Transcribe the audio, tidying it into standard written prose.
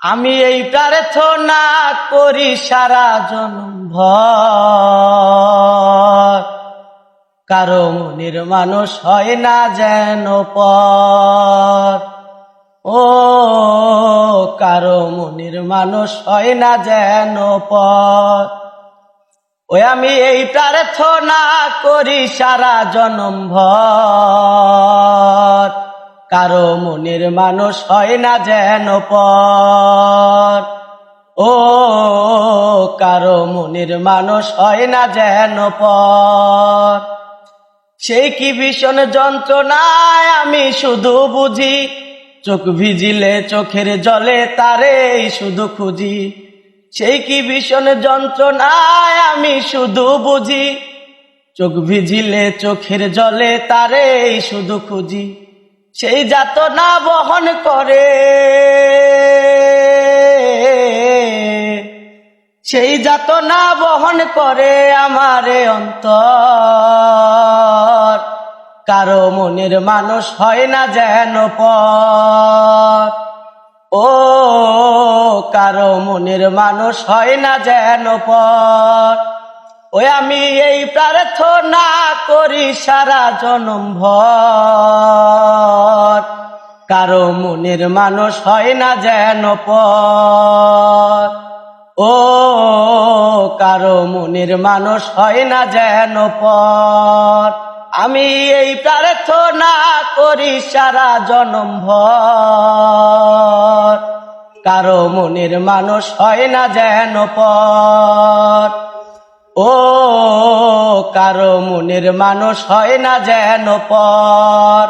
আমি এই প্রার্থনা করি সারা জনম ভর, কারো মনের মানুষ হয় না যেন পর। ও কারো মনের মানুষ হয় না যেন পর। ওই আমি এই প্রার্থনা করি সারা জনম ভর, কারো মনের মানুষ হয় না যেন পর। ও কারো মনের মানুষ হয় না যেন পর। সেই কি ভীষণ যন্ত্রণায় আমি শুধু বুঝি, চোখ ভিজিলে চোখের জলে তারে শুধু খুঁজি। সেই কি ভীষণ যন্ত্রণায় আমি শুধু বুঝি, চোখ ভিজিলে চোখের জলে তারে শুধু খুঁজি। সেই যাতনা বহন করে, সেই যাতনা বহন করে আমারে অন্তর, কারো মনের মানুষ হয় না যেন পর। ও কারো মনের মানুষ হয় না যেন পর। ওই আমি এই প্রার্থনা করি সারা জনম ভর, কারো মনের মানুষ হয় না যেন পর। ও কারো মনের মানুষ হয় না যেন পর। আমি এই প্রার্থনা করি সারা জনম ভর, কারো মনের মানুষ হয় না যেন পর। ও কারো মনের মানুষ হয় না যেন পর।